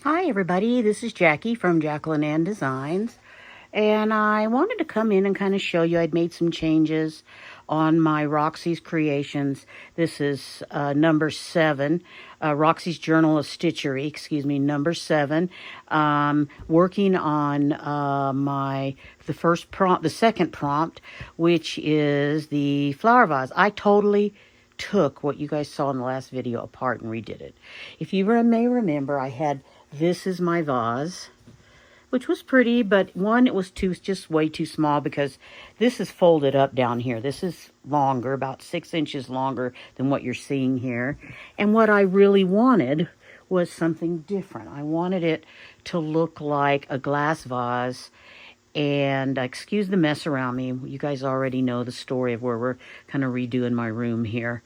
Hi everybody, this is Jackie from Jacqueline Ann Designs, and I wanted to come in and kind of show you I'd made some changes on my Roxy's Creations. This is number 7, Roxy's Journal of Stitchery, number 7. Working on the second prompt, which is the flower vase. I totally took what you guys saw in the last video apart and redid it. If you may remember, I had this is my vase, which was pretty, but one, it was just way too small because this is folded up down here. This is longer, about 6 inches longer than what you're seeing here. And what I really wanted was something different. I wanted it to look like a glass vase. And excuse the mess around me. You guys already know the story of where we're kind of redoing my room here.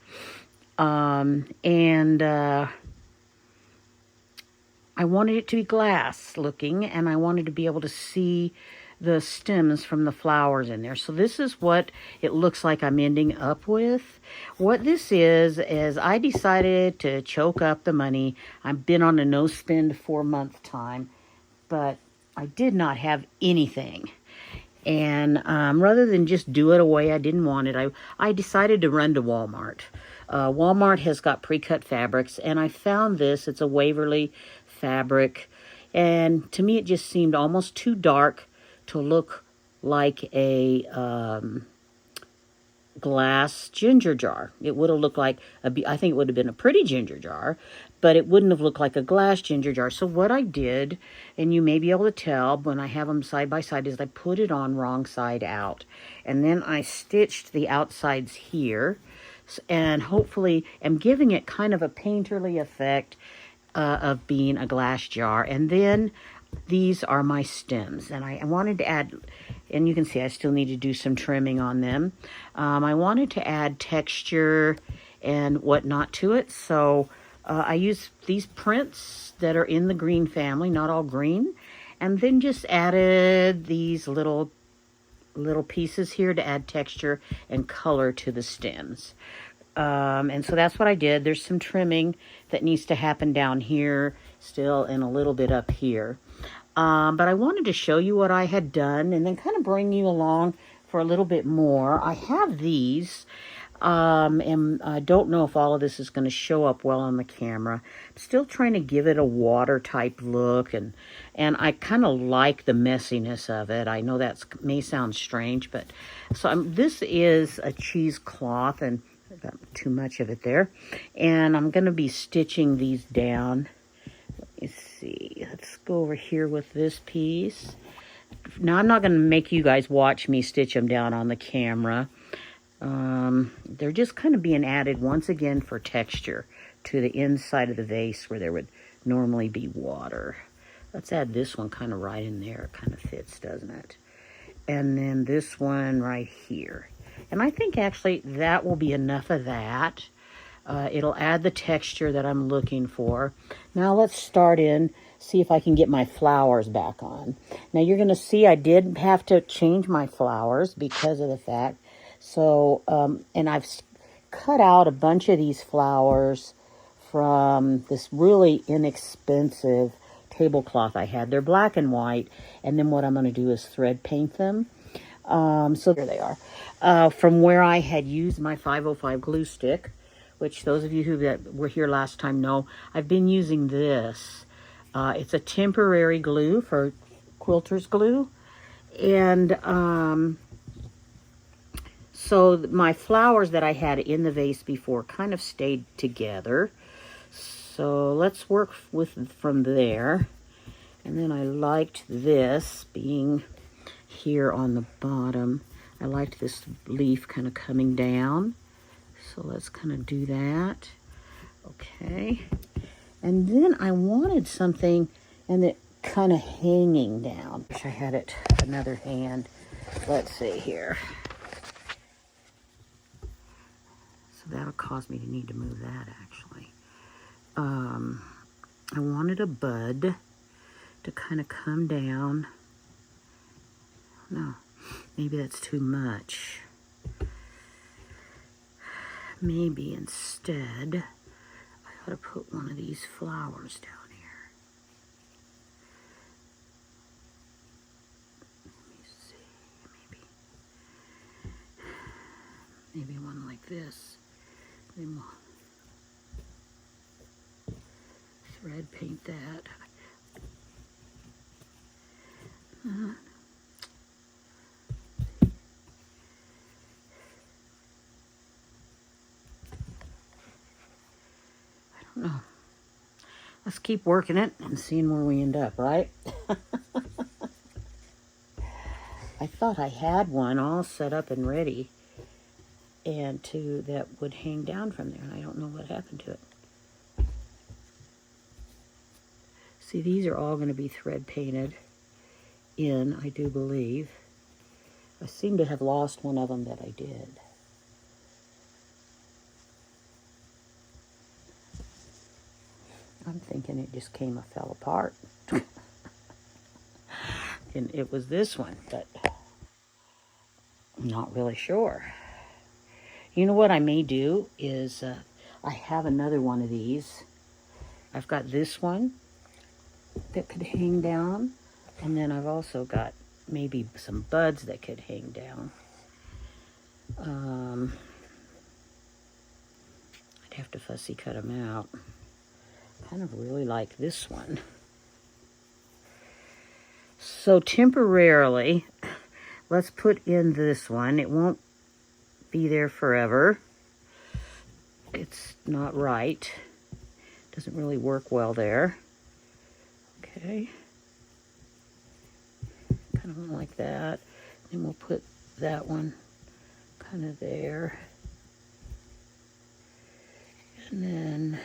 I wanted it to be glass looking, and I wanted to be able to see the stems from the flowers in there. So this is what it looks like I'm ending up with. What this is I decided to choke up the money. I've been on a no-spend 4-month time, but I did not have anything. And rather than just do it away, I didn't want it. I decided to run to Walmart. Walmart has got pre-cut fabrics, and I found this. It's a Waverly fabric, and to me it just seemed almost too dark to look like a glass ginger jar. It would have looked like I think it would have been a pretty ginger jar, but it wouldn't have looked like a glass ginger jar. So what I did, and you may be able to tell when I have them side by side, is I put it on wrong side out, and then I stitched the outsides here, and hopefully am giving it kind of a painterly effect of being a glass jar. And then these are my stems, and I wanted to add, and you can see I still need to do some trimming on them. I wanted to add texture and whatnot to it, so I used these prints that are in the green family, not all green, and then just added these little pieces here to add texture and color to the stems. And so that's what I did. There's some trimming that needs to happen down here still and a little bit up here. But I wanted to show you what I had done and then kind of bring you along for a little bit more. I have these, and I don't know if all of this is going to show up well on the camera. I'm still trying to give it a water type look, and I kind of like the messiness of it. I know that may sound strange, but so this is a cheesecloth, and I've got too much of it there, and I'm going to be stitching these down. Let me see. Let's go over here with this piece. Now, I'm not going to make you guys watch me stitch them down on the camera. They're just kind of being added once again for texture to the inside of the vase where there would normally be water. Let's add this one kind of right in there. It kind of fits, doesn't it? And then this one right here. And I think actually that will be enough of that. It'll add the texture that I'm looking for. Now let's start see if I can get my flowers back on. Now you're going to see I did have to change my flowers because of the fact. So, and I've cut out a bunch of these flowers from this really inexpensive tablecloth I had. They're black and white. And then what I'm going to do is thread paint them. So there they are. From where I had used my 505 glue stick, which those of you who were here last time know, I've been using this. It's a temporary glue for quilter's glue. And so my flowers that I had in the vase before kind of stayed together. So let's work from there. And then I liked this being here on the bottom. I liked this leaf kind of coming down. So let's kind of do that. Okay. And then I wanted something and it kind of hanging down. Wish I had it another hand. Let's see here. So that'll cause me to need to move that actually. I wanted a bud to kind of come down. No, maybe that's too much. Maybe instead, I ought to put one of these flowers down here. Maybe one like this. Then we'll thread paint that. I don't know. Let's keep working it and seeing where we end up, right? I thought I had one all set up and ready, and that would hang down from there, and I don't know what happened to it. See, these are all going to be thread painted in, I do believe. I seem to have lost one of them that I did. I'm thinking it just fell apart. And it was this one, but I'm not really sure. You know what I may do is, I have another one of these. I've got this one that could hang down, and then I've also got maybe some buds that could hang down. I'd have to fussy cut them out. Kind of really like this one. So temporarily, let's put in this one. It won't be there forever. It's not right. Doesn't really work well there. Okay. Kind of like that. Then we'll put that one kind of there. And then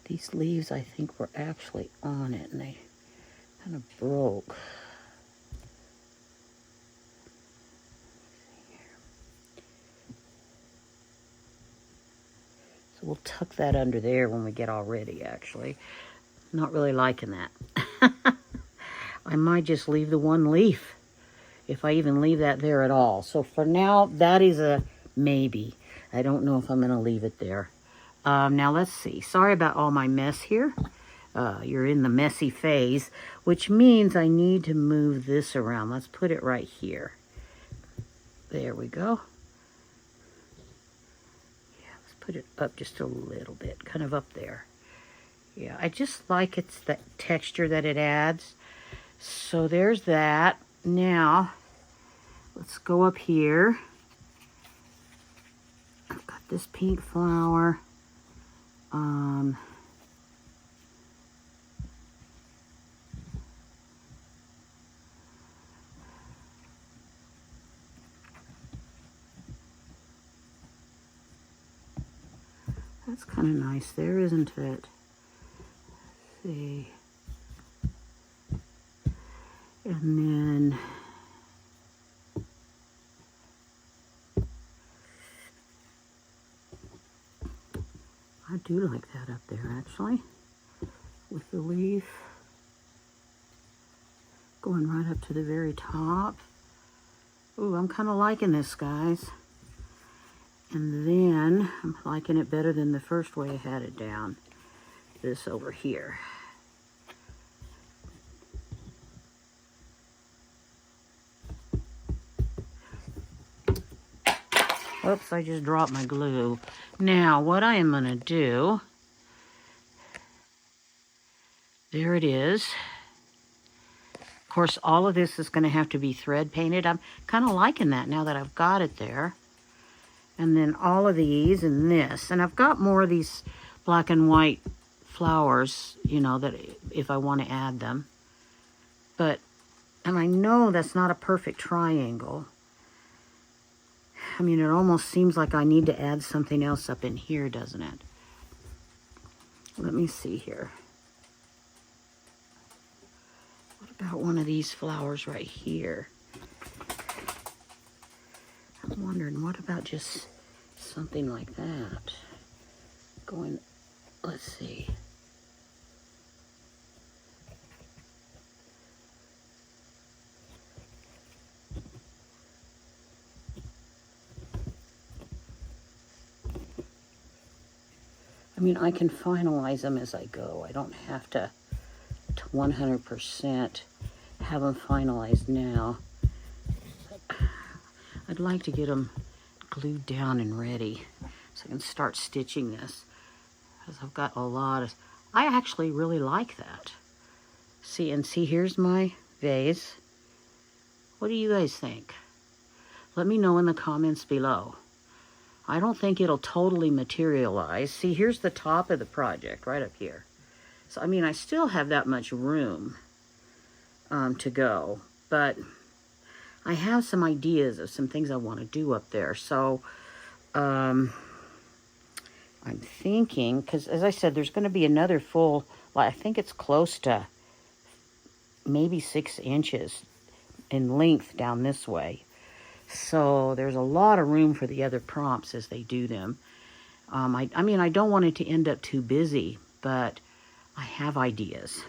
these leaves, I think, were actually on it, and they kind of broke. So we'll tuck that under there when we get all ready, actually. Not really liking that. I might just leave the one leaf, if I even leave that there at all. So for now, that is a maybe. I don't know if I'm going to leave it there. Now let's see. Sorry about all my mess here. You're in the messy phase, which means I need to move this around. Let's put it right here. There we go. Yeah, let's put it up just a little bit, kind of up there. Yeah, I just like it's the texture that it adds. So there's that. Now, let's go up here. I've got this pink flower. That's kind of nice there, isn't it? Let's see. And then I do like that up there, actually, with the leaf going right up to the very top. Ooh, I'm kind of liking this, guys. And then I'm liking it better than the first way I had it down. This over here. Oops, I just dropped my glue. Now, what I am going to do, there it is. Of course, all of this is going to have to be thread painted. I'm kind of liking that now that I've got it there. And then all of these and this. And I've got more of these black and white flowers, you know, that if I want to add them. But, and I know that's not a perfect triangle. I mean, it almost seems like I need to add something else up in here, doesn't it? Let me see here. What about one of these flowers right here? I'm wondering, what about just something like that? Going, let's see. I mean, I can finalize them as I go. I don't have to 100% have them finalized now. I'd like to get them glued down and ready so I can start stitching this, because I've got a lot of, I actually really like that. See, here's my vase. What do you guys think? Let me know in the comments below. I don't think it'll totally materialize. See, here's the top of the project right up here. So, I mean, I still have that much room to go, but I have some ideas of some things I want to do up there. So, I'm thinking, because as I said, there's going to be another full, I think it's close to maybe 6 inches in length down this way. So there's a lot of room for the other prompts as they do them. I mean, I don't want it to end up too busy, but I have ideas.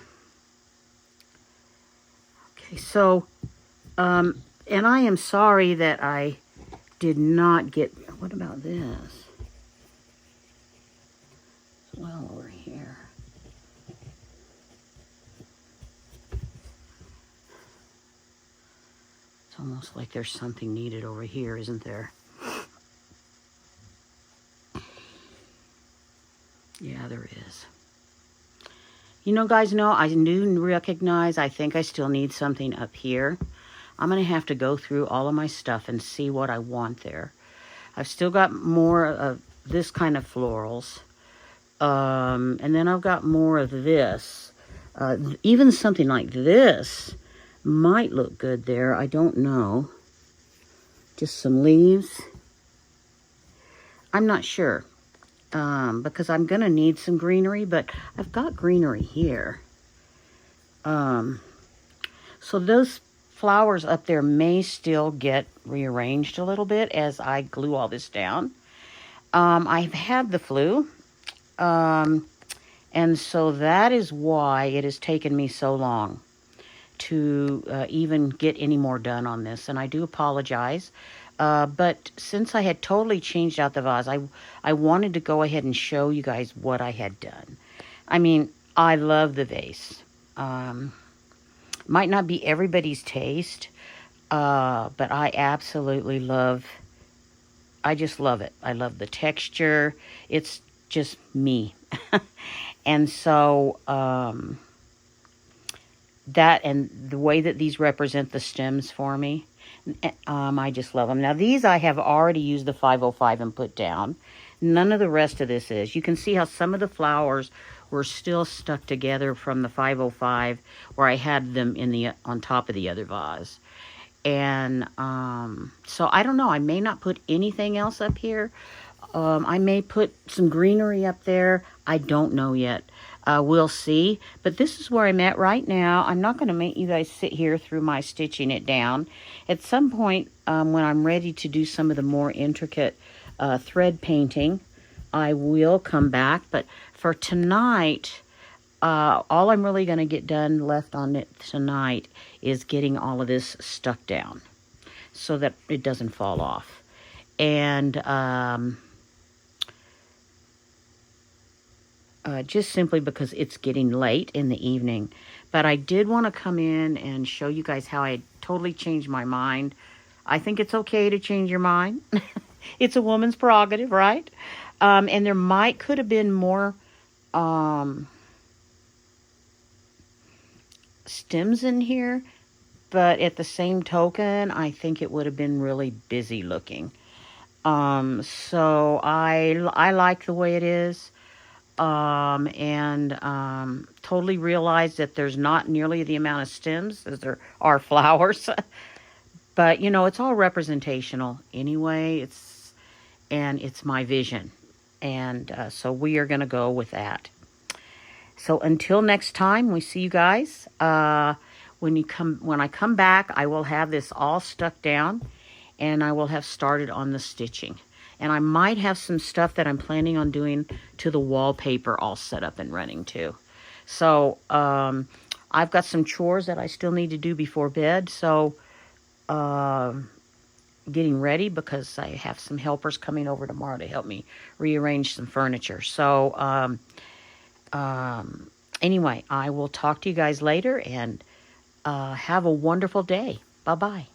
Okay, so, and I am sorry that I did not get, what about this? Well, over here. It's almost like there's something needed over here, isn't there? Yeah, there is. You know, guys, I do recognize, I think I still need something up here. I'm going to have to go through all of my stuff and see what I want there. I've still got more of this kind of florals. And then I've got more of this. Even something like this might look good there. I don't know. Just some leaves. I'm not sure. Because I'm going to need some greenery, but I've got greenery here. So those flowers up there may still get rearranged a little bit as I glue all this down. I've had the flu. And so that is why it has taken me so long to even get any more done on this. And I do apologize. But since I had totally changed out the vase, I wanted to go ahead and show you guys what I had done. I mean, I love the vase. Might not be everybody's taste, but I absolutely I just love it. I love the texture. It's just me. And so, that and the way that these represent the stems for me, I just love them. Now, these I have already used the 505 and put down. None of the rest of this is. You can see how some of the flowers were still stuck together from the 505 where I had them on top of the other vase. And so I don't know. I may not put anything else up here. I may put some greenery up there. I don't know yet. We'll see. But this is where I'm at right now. I'm not going to make you guys sit here through my stitching it down. At some point, when I'm ready to do some of the more intricate thread painting, I will come back. But for tonight, all I'm really going to get done left on it tonight is getting all of this stuck down so that it doesn't fall off. And just simply because it's getting late in the evening. But I did want to come in and show you guys how I totally changed my mind. I think it's okay to change your mind. It's a woman's prerogative, right? And there could have been more stems in here, but at the same token, I think it would have been really busy looking. So I like the way it is. Totally realized that there's not nearly the amount of stems as there are flowers. But, you know, it's all representational anyway. It's my vision. And so we are going to go with that. So until next time, we see you guys. When I come back, I will have this all stuck down, and I will have started on the stitching. And I might have some stuff that I'm planning on doing to the wallpaper all set up and running too. So I've got some chores that I still need to do before bed. So getting ready because I have some helpers coming over tomorrow to help me rearrange some furniture. So anyway, I will talk to you guys later, and have a wonderful day. Bye-bye.